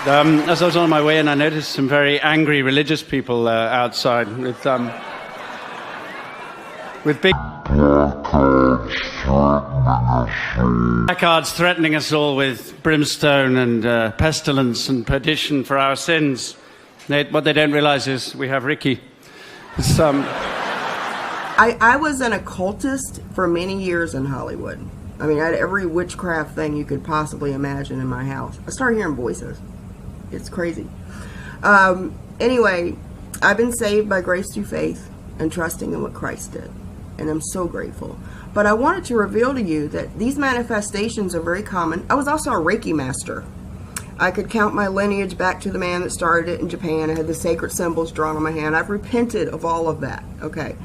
As I was on my way in, I noticed some very angry religious people outside with big placards threatening us all with brimstone and pestilence and perdition for our sins. What they don't realize is we have Ricky. I was an occultist for many years in Hollywood. I mean, I had every witchcraft thing you could possibly imagine in my house. I started hearing voices. It's crazy. Anyway, I've been saved by grace through faith and trusting in what Christ did. And I'm so grateful. But I wanted to reveal to you that these manifestations are very common. I was also a Reiki master. I could count my lineage back to the man that started it in Japan. I had the sacred symbols drawn on my hand. I've repented of all of that. Okay.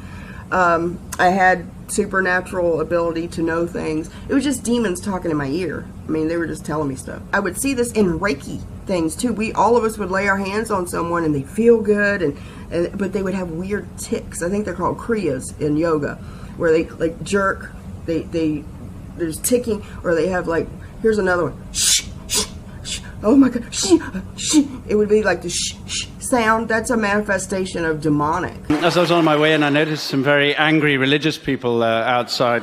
I had supernatural ability to know things. It was just demons talking in my ear. I mean, they were just telling me stuff. I would see this in Reiki things too. All of us would lay our hands on someone and they feel good, but they would have weird tics. I think they're called kriyas in yoga, where they like jerk. There's ticking, or they have like, here's another one. Shh, shh, shh. Oh my God, shh, shh. It would be like the shh, shh sound. That's a manifestation of demonic. As I was on my way in, I noticed some very angry religious people outside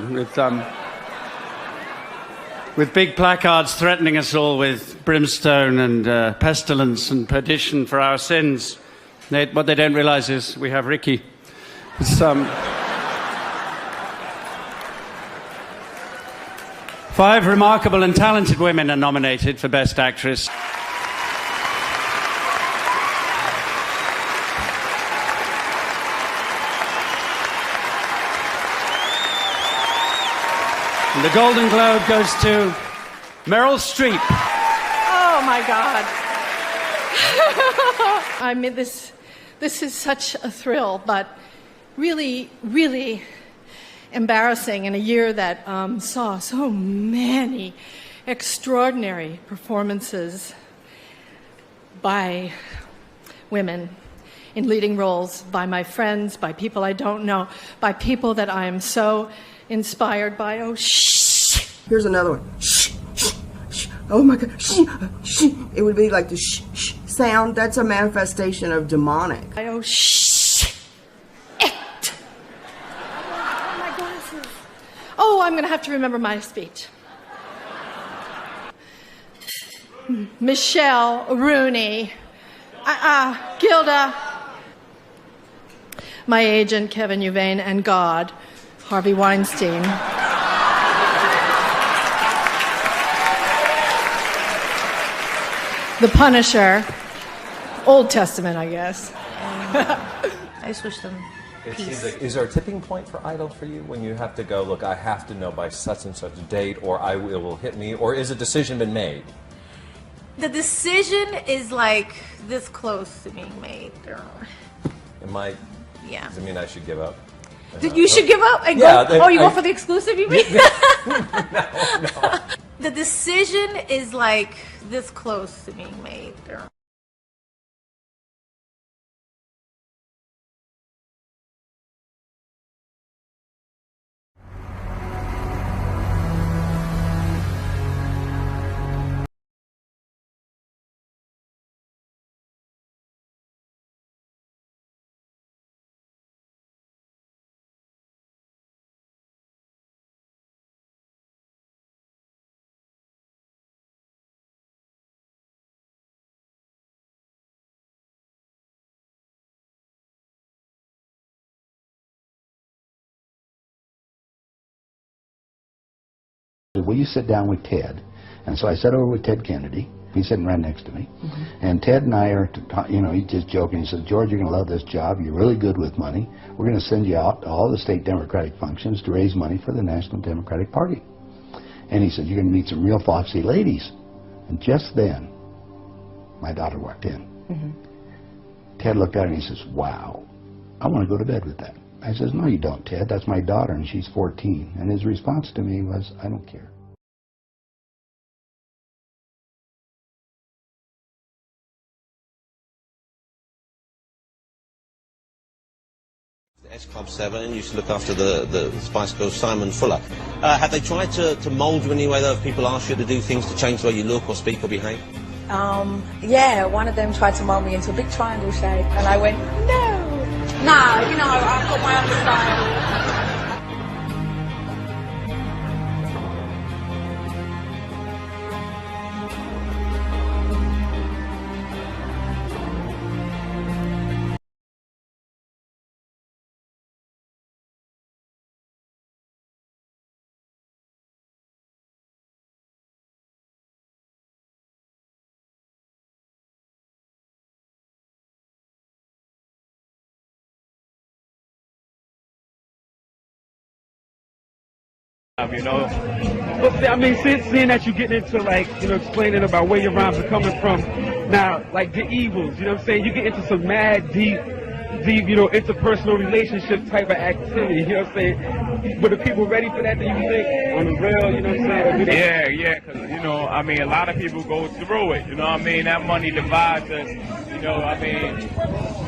with big placards threatening us all with brimstone and pestilence and perdition for our sins. What they don't realize is we have Ricky. Five remarkable and talented women are nominated for Best Actress. And the Golden Globe goes to Meryl Streep. Oh my God. I mean, this is such a thrill, but really, really embarrassing in a year that saw so many extraordinary performances by women in leading roles, by my friends, by people I don't know, by people that I am so inspired by. Oh, shh. Here's another one. Shh, shh, shh. Oh my God, shh, shh. It would be like the shh, shh sound. That's a manifestation of demonic. Oh, shh. It. Oh, my glasses. Oh, I'm going to have to remember my speech. Michelle Rooney. Gilda. My agent, Kevin Uvain, and God, Harvey Weinstein. The Punisher. Old Testament, I guess. I just wish them peace. Is there a tipping point for Idol for you when you have to go, look, I have to know by such and such a date, or it will hit me, or is a decision been made? The decision is like this close to being made. Yeah. Does it mean I should give up? You should give up and yeah, go. You go for the exclusive, you mean? No. The decision is like this close to being made. Will you sit down with Ted? And so I sat over with Ted Kennedy. He's sitting right next to me. Mm-hmm. And Ted and I are, he's just joking. He said, George, you're going to love this job. You're really good with money. We're going to send you out to all the state Democratic functions to raise money for the National Democratic Party. And he said, you're going to meet some real foxy ladies. And just then, my daughter walked in. Mm-hmm. Ted looked at her and he says, wow, I want to go to bed with that. I says, no, you don't, Ted. That's my daughter, and she's 14. And his response to me was, I don't care. S Club 7 used to look after the Spice Girls, Simon Fuller. Have they tried to mould you in any way, though, if people ask you to do things to change the way you look or speak or behave? Yeah, one of them tried to mold me into a big triangle shape, and I went, no. Nah, you know, I've got my own style. You know, but I mean, seeing that you're getting into, like, you know, explaining about where your rhymes are coming from now, like the evils, you know what I'm saying? You get into some mad deep, you know, interpersonal relationship type of activity, you know what I'm saying? But are people ready for that, do you think, on the real, you know what I'm saying? Yeah, because, you know, I mean, a lot of people go through it, you know what I mean? That money divides us, you know, I mean,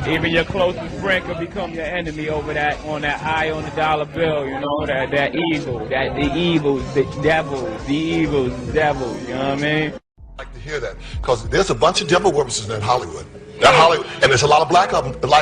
even your closest friend could become your enemy over that, on that eye on the dollar bill, you know, that evil, the evils, the devils, you know what I mean? I like to hear that, because there's a bunch of devil worshippers in Hollywood. And there's a lot of black of them,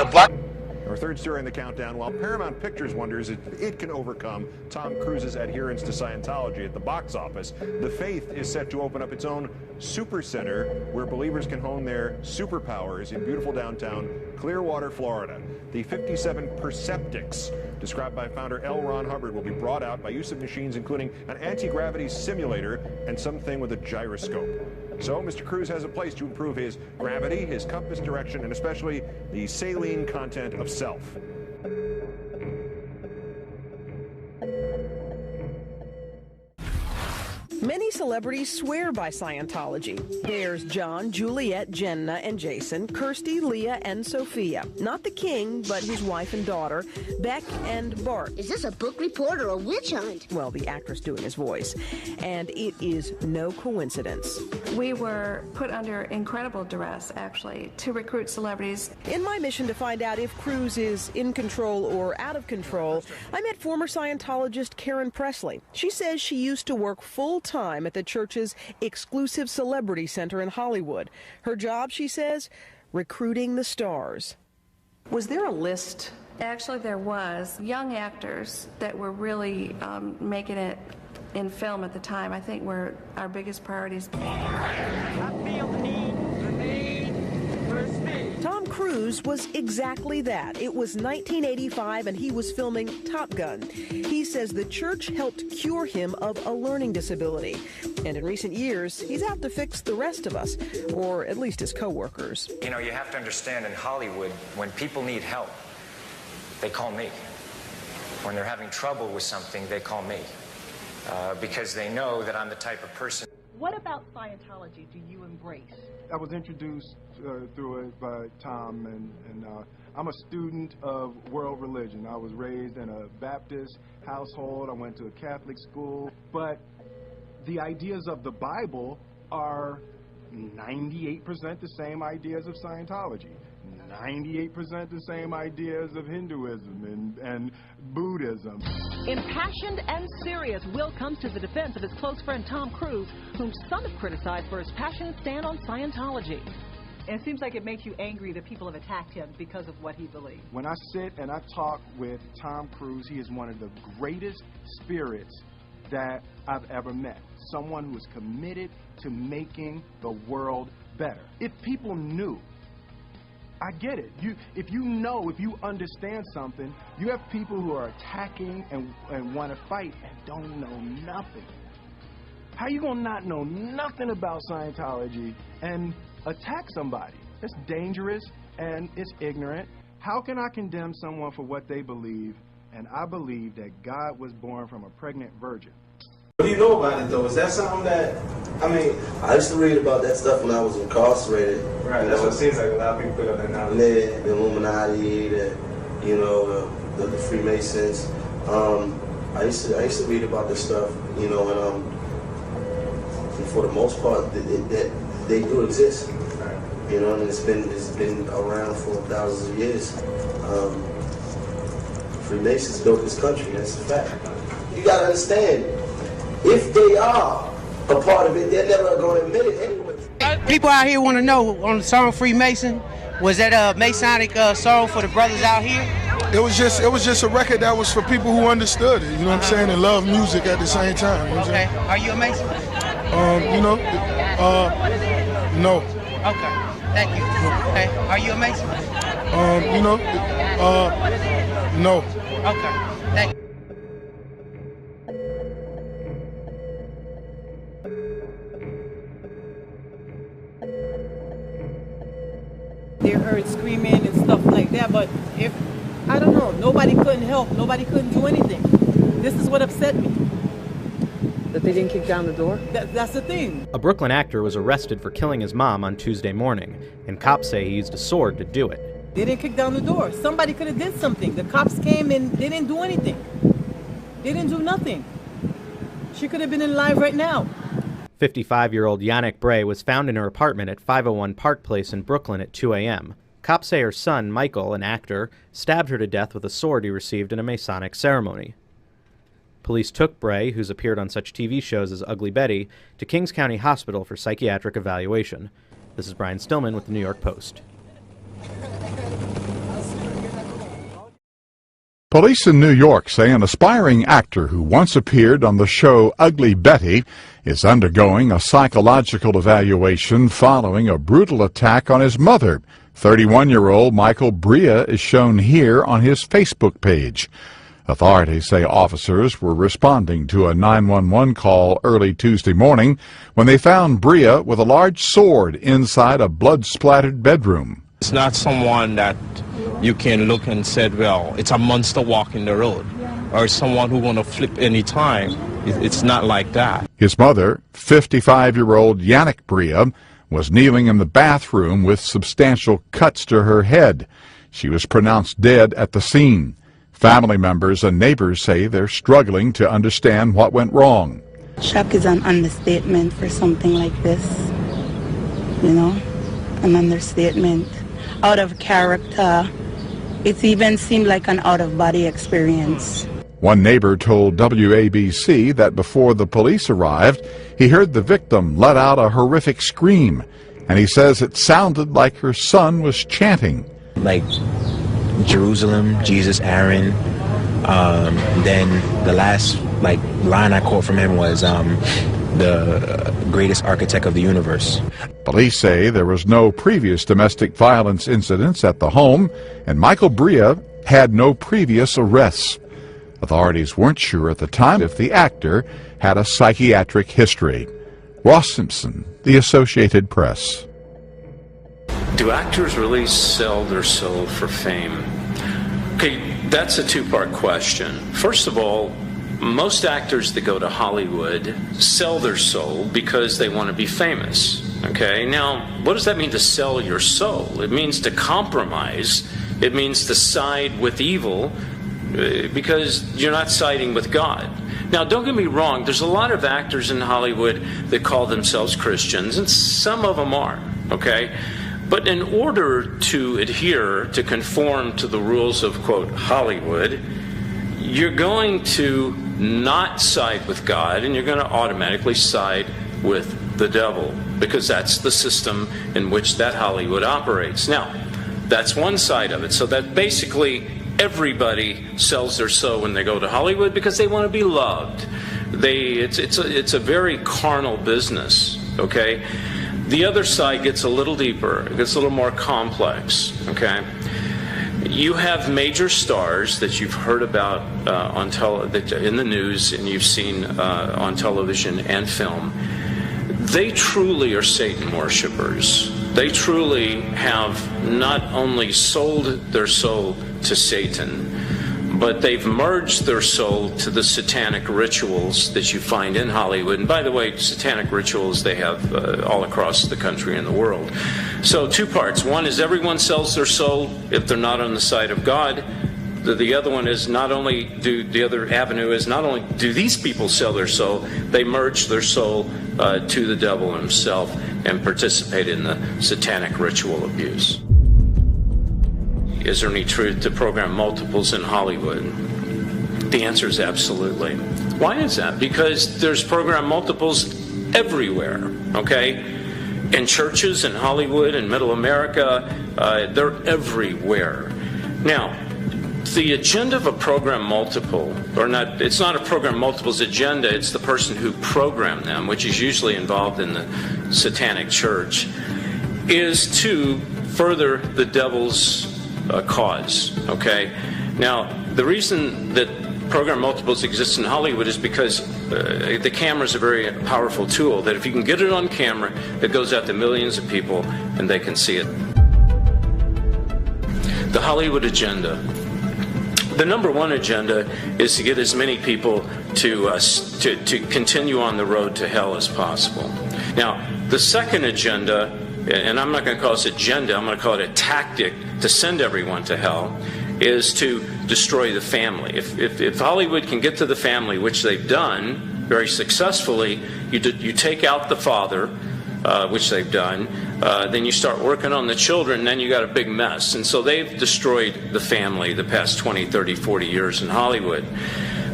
Our third story in the countdown, while Paramount Pictures wonders if it can overcome Tom Cruise's adherence to Scientology at the box office, The Faith is set to open up its own super center where believers can hone their superpowers in beautiful downtown Clearwater, Florida. The 57 Perceptics, described by founder L. Ron Hubbard, will be brought out by use of machines including an anti-gravity simulator and something with a gyroscope. So Mr. Cruise has a place to improve his gravity, his compass direction, and especially the saline content of self. Many celebrities swear by Scientology. There's John, Juliet, Jenna, and Jason, Kirsty, Leah, and Sophia. Not the king, but his wife and daughter, Beck and Bart. Is this a book report or a witch hunt? Well, the actor's doing his voice. And it is no coincidence. We were put under incredible duress, actually, to recruit celebrities. In my mission to find out if Cruise is in control or out of control, I met former Scientologist Karen Presley. She says she used to work full-time at the church's exclusive celebrity center in Hollywood. Her job, she says, recruiting the stars. Was there a list? Actually, there was. Young actors that were really making it in film at the time, I think, were our biggest priorities. Tom Cruise was exactly that. It was 1985 and he was filming Top Gun. He says the church helped cure him of a learning disability. And in recent years, he's out to fix the rest of us, or at least his co-workers. You know, you have to understand, in Hollywood, when people need help, they call me. When they're having trouble with something, they call me. Because they know that I'm the type of person. What about Scientology do you embrace? I was introduced through it by Tom, and I'm a student of world religion. I was raised in a Baptist household. I went to a Catholic school. But the ideas of the Bible are 98% the same ideas of Scientology. 98% the same ideas of Hinduism and Buddhism. Impassioned and serious, Will comes to the defense of his close friend Tom Cruise, whom some have criticized for his passionate stand on Scientology. And it seems like it makes you angry that people have attacked him because of what he believes. When I sit and I talk with Tom Cruise, he is one of the greatest spirits that I've ever met. Someone who is committed to making the world better. If people knew, I get it. If you understand something, you have people who are attacking and want to fight and don't know nothing. How you gonna not know nothing about Scientology and attack somebody? It's dangerous and it's ignorant. How can I condemn someone for what they believe? And I believe that God was born from a pregnant virgin. What do you know about it, though? Is that something that, I mean, I used to read about that stuff when I was incarcerated. Right, that's what it seems like a lot of people put up there now. Yeah, the Illuminati, the Freemasons. I used to read about this stuff, and for the most part, they do exist. And it's been around for thousands of years. Freemasons built this country, that's a fact. You gotta understand, if they are a part of it, they're never going to admit it anyway. People out here want to know on the song Freemason, was that a Masonic song for the brothers out here? It was just a record that was for people who understood it, you know what I'm saying, and love music at the same time. You know what I'm saying? Are you a Mason? No. Okay, thank you. Okay, are you a Mason? No. Okay, thank you. They heard screaming and stuff like that, but I don't know, nobody couldn't help, nobody couldn't do anything. This is what upset me. That they didn't kick down the door? That's the thing. A Brooklyn actor was arrested for killing his mom on Tuesday morning, and cops say he used a sword to do it. They didn't kick down the door. Somebody could have did something. The cops came and they didn't do anything. They didn't do nothing. She could have been alive right now. 55-year-old Yannick Bray was found in her apartment at 501 Park Place in Brooklyn at 2 a.m. Cops say her son, Michael, an actor, stabbed her to death with a sword he received in a Masonic ceremony. Police took Bray, who's appeared on such TV shows as Ugly Betty, to Kings County Hospital for psychiatric evaluation. This is Brian Stillman with the New York Post. Police in New York say an aspiring actor who once appeared on the show Ugly Betty is undergoing a psychological evaluation following a brutal attack on his mother. 31-year-old Michael Brea is shown here on his Facebook page. Authorities say officers were responding to a 911 call early Tuesday morning when they found Brea with a large sword inside a blood-splattered bedroom. It's not someone that you can look and say, well, it's a monster walking the road, or someone who's going to flip any time. It's not like that. His mother, 55-year-old Yannick Brea, was kneeling in the bathroom with substantial cuts to her head. She was pronounced dead at the scene. Family members and neighbors say they're struggling to understand what went wrong. Shock is an understatement for something like this, you know, an understatement. Out of character. It even seemed like an out-of-body experience. One neighbor told WABC that before the police arrived, he heard the victim let out a horrific scream, and he says it sounded like her son was chanting. Like Jerusalem, Jesus, Aaron. Then the last line I caught from him was the greatest architect of the universe. Police say there was no previous domestic violence incidents at the home, and Michael Brea had no previous arrests. Authorities weren't sure at the time if the actor had a psychiatric history. Ross Simpson, The Associated Press. Do actors really sell their soul for fame? Okay, that's a two-part question. First of all, most actors that go to Hollywood sell their soul because they want to be famous. Okay, now what does that mean, to sell your soul? It means to compromise. It means to side with evil because you're not siding with God. Now, don't get me wrong, there's a lot of actors in Hollywood that call themselves Christians, and some of them are, okay? But in order to adhere, to conform to the rules of, quote, Hollywood, you're going to not side with God, and you're going to automatically side with the devil, because that's the system in which that Hollywood operates. Now, that's one side of it. So that basically everybody sells their soul when they go to Hollywood because they want to be loved. It's a very carnal business, okay? The other side gets a little deeper. It gets a little more complex, okay? You have major stars that you've heard about in the news and you've seen on television and film. They truly are Satan worshipers. They truly have not only sold their soul to Satan, but they've merged their soul to the satanic rituals that you find in Hollywood. And by the way, satanic rituals they have all across the country and the world. So two parts. One is everyone sells their soul if they're not on the side of God. The other one is the other avenue is not only do these people sell their soul, they merge their soul to the devil himself and participate in the satanic ritual abuse. Is there any truth to program multiples in Hollywood? The answer is absolutely. Why is that? Because there's program multiples everywhere, okay? in churches in Hollywood and Middle America. They're everywhere. Now, the agenda of a program multiple, or not, it's not a program multiple's agenda, it's the person who programmed them, which is usually involved in the satanic church, is to further the devil's cause, okay? Now, the reason that program multiples exist in Hollywood is because the camera is a very powerful tool, that if you can get it on camera, it goes out to millions of people and they can see it. The Hollywood agenda. The number one agenda is to get as many people to continue on the road to hell as possible. Now, the second agenda, and I'm not going to call this agenda, I'm going to call it a tactic to send everyone to hell, is to destroy the family. If Hollywood can get to the family, which they've done very successfully, you take out the father, which they've done, then you start working on the children, and then you got a big mess. And so they've destroyed the family the past 20, 30, 40 years in Hollywood.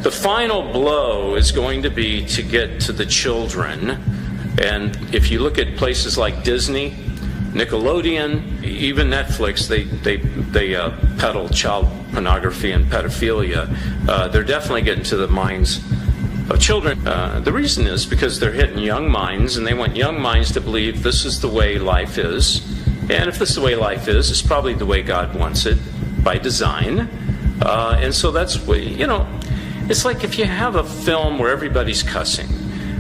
The final blow is going to be to get to the children. And if you look at places like Disney, Nickelodeon, even Netflix, they peddle child pornography and pedophilia. They're definitely getting to the minds of children. The reason is because they're hitting young minds, and they want young minds to believe this is the way life is. And if this is the way life is, it's probably the way God wants it by design. And so that's, it's like if you have a film where everybody's cussing,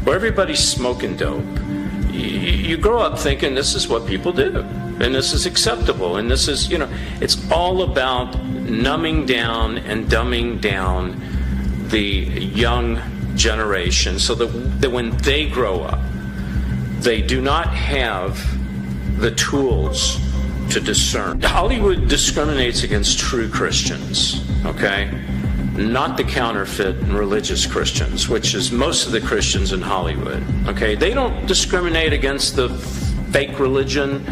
where everybody's smoking dope, you grow up thinking this is what people do, and this is acceptable, and this is, it's all about numbing down and dumbing down the young generation so that when they grow up, they do not have the tools to discern. Hollywood discriminates against true Christians, okay? Not the counterfeit and religious Christians, which is most of the Christians in Hollywood, okay? They don't discriminate against the fake religion,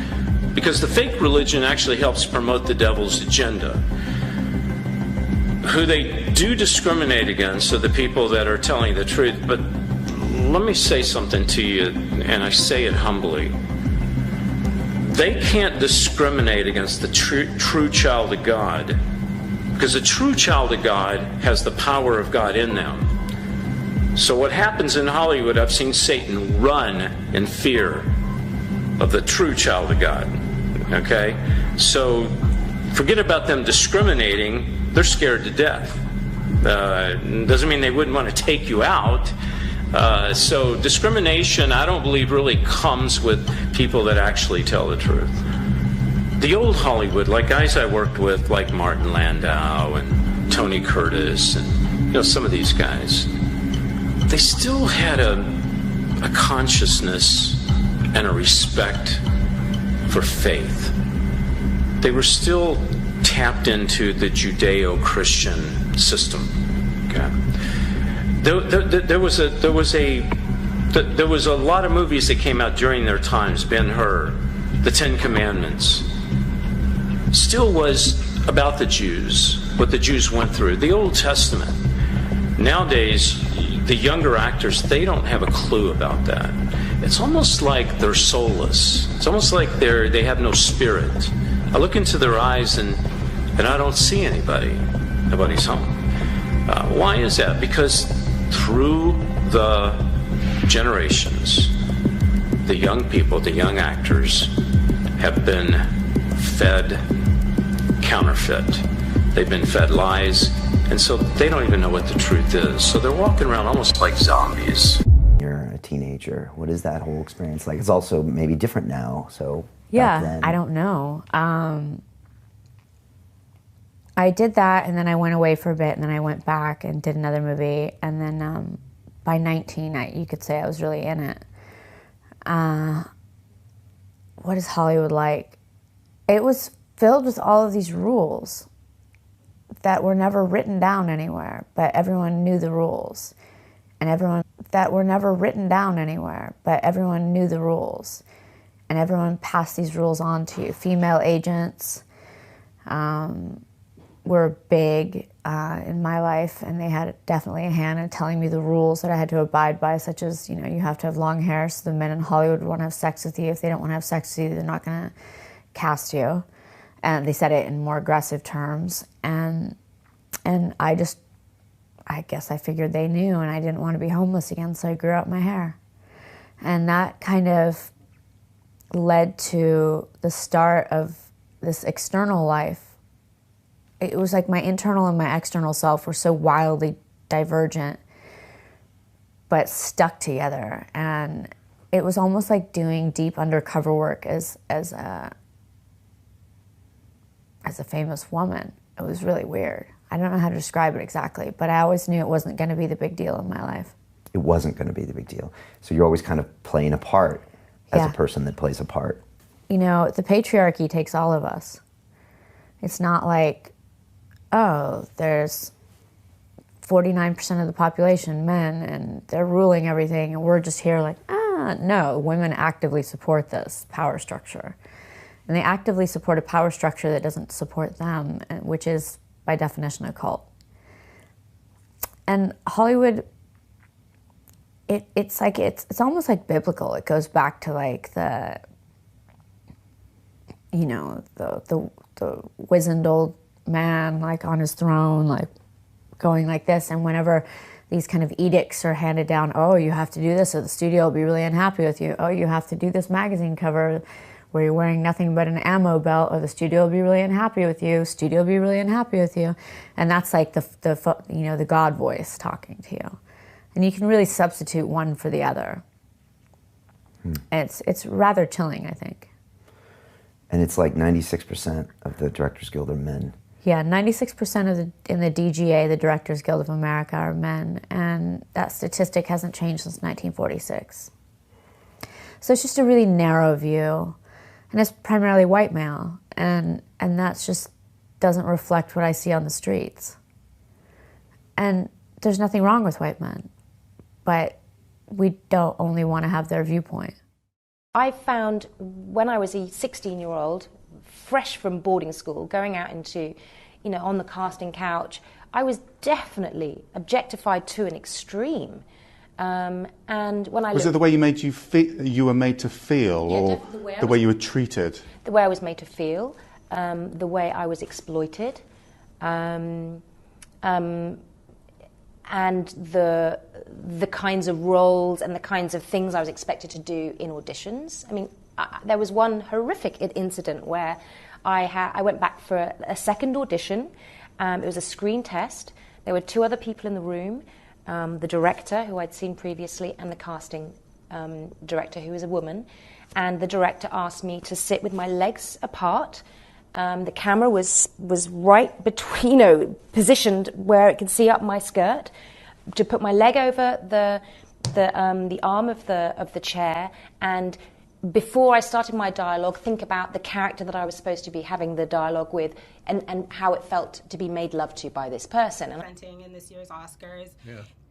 because the fake religion actually helps promote the devil's agenda. Who they do discriminate against are the people that are telling the truth. But let me say something to you, and I say it humbly. They can't discriminate against the true child of God, because a true child of God has the power of God in them. So what happens in Hollywood, I've seen Satan run in fear of the true child of God, okay? So forget about them discriminating. They're scared to death. Doesn't mean they wouldn't want to take you out. So discrimination, I don't believe, really comes with people that actually tell the truth. The old Hollywood, like guys I worked with, like Martin Landau and Tony Curtis, and some of these guys, they still had a consciousness and a respect for faith. They were still tapped into the Judeo-Christian system. Okay, there was a lot of movies that came out during their times. Ben-Hur, The Ten Commandments, still was about the Jews, what the Jews went through. The Old Testament. Nowadays, the younger actors, they don't have a clue about that. It's almost like they're soulless. It's almost like they have no spirit. I look into their eyes and I don't see anybody. Nobody's home. Why is that? Because through the generations, the young people, the young actors, have been fed counterfeit. They've been fed lies, and so they don't even know what the truth is. So they're walking around almost like zombies. You're a teenager. What is that whole experience like? It's also maybe different now, so yeah, back then. I don't know. I did that, and then I went away for a bit, and then I went back and did another movie, and then by 19, you could say I was really in it. What is Hollywood like? It was filled with all of these rules that were never written down anywhere, but everyone knew the rules. And everyone passed these rules on to you. Female agents, were big in my life, and they had definitely a hand in telling me the rules that I had to abide by, such as, you know, you have to have long hair, so the men in Hollywood would want to have sex with you. If they don't want to have sex with you, they're not going to cast you. And they said it in more aggressive terms. And I guess I figured they knew, and I didn't want to be homeless again, so I grew out my hair. And that kind of led to the start of this external life. It was like my internal and my external self were so wildly divergent, but stuck together. And it was almost like doing deep undercover work as a famous woman. It was really weird. I don't know how to describe it exactly, but I always knew it wasn't going to be the big deal in my life. It wasn't going to be the big deal. So you're always kind of playing a part as a person that plays a part. You know, the patriarchy takes all of us. It's not like, oh, there's 49% of the population men and they're ruling everything and we're just here like, no, women actively support this power structure. And they actively support a power structure that doesn't support them, which is, by definition, a cult. And Hollywood, it's almost like biblical. It goes back to like the wizened old man like on his throne, like going like this. And whenever these kind of edicts are handed down, oh, you have to do this or the studio will be really unhappy with you. Oh, you have to do this magazine cover where you're wearing nothing but an ammo belt, or the studio will be really unhappy with you. Studio will be really unhappy with you. And that's like the God voice talking to you. And you can really substitute one for the other. It's rather chilling, I think. And it's like 96% of the Directors Guild are men. Yeah, 96% in the DGA, the Directors Guild of America, are men. And that statistic hasn't changed since 1946. So it's just a really narrow view. And it's primarily white male. And that's just doesn't reflect what I see on the streets. And there's nothing wrong with white men. But we don't only want to have their viewpoint. I found when I was a 16-year-old, fresh from boarding school, going out into, on the casting couch, I was definitely objectified to an extreme. And when I was it the way you were made to feel, or the way you were treated? The way I was made to feel, the way I was exploited, and the kinds of roles and the kinds of things I was expected to do in auditions. I mean, there was one horrific incident where I went back for a second audition. It was a screen test. There were two other people in the room, the director, who I'd seen previously, and the casting director, who was a woman. And the director asked me to sit with my legs apart. The camera was right between, positioned where it could see up my skirt, to put my leg over the arm of the chair, and before I started my dialogue, think about the character that I was supposed to be having the dialogue with, and how it felt to be made love to by this person. Presenting in this year's Oscars,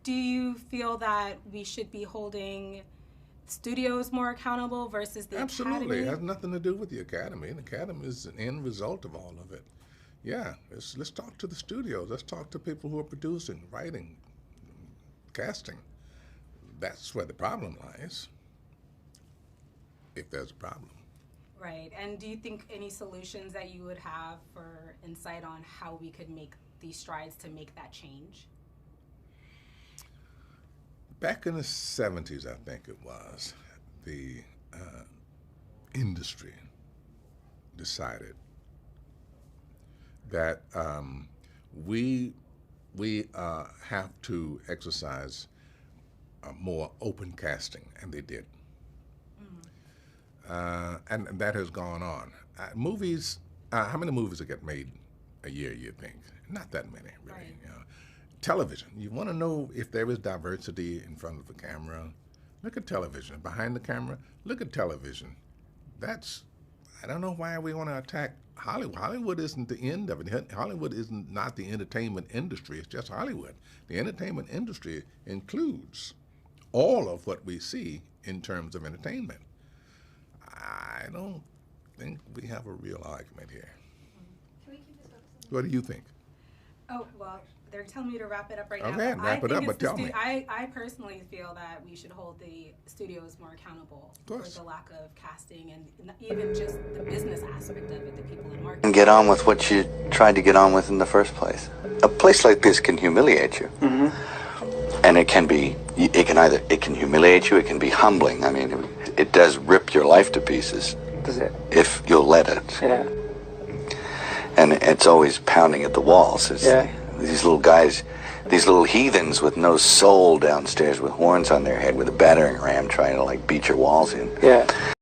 do you feel that we should be holding studios more accountable versus the Absolutely. Academy? It has nothing to do with the Academy. The Academy is an end result of all of it. Yeah, let's talk to the studios. Let's talk to people who are producing, writing, casting. That's where the problem lies, if there's a problem. Right. And do you think any solutions that you would have for insight on how we could make these strides to make that change? Back in the 70s, I think it was, the industry decided that we have to exercise more open casting, and they did. And that has gone on. Movies, how many movies get made a year, you think? Not that many, really. Right. Television, you want to know if there is diversity in front of the camera. Look at television. Behind the camera, look at television. I don't know why we want to attack Hollywood. Hollywood isn't the end of it. Hollywood is not the entertainment industry. It's just Hollywood. The entertainment industry includes all of what we see in terms of entertainment. I don't think we have a real argument here. What do you think? they're telling me to wrap it up right now. Okay, wrap it up, but tell me. I personally feel that we should hold the studios more accountable for the lack of casting and even just the business aspect of it, the people in marketing. And get on with what you tried to get on with in the first place. A place like this can humiliate you. And it can humiliate you, it can be humbling. I mean, it does rip your life to pieces. Does it? If you'll let it. Yeah. And it's always pounding at the walls. It's these little guys, these little heathens with no soul downstairs with horns on their head with a battering ram trying to like beat your walls in. Yeah.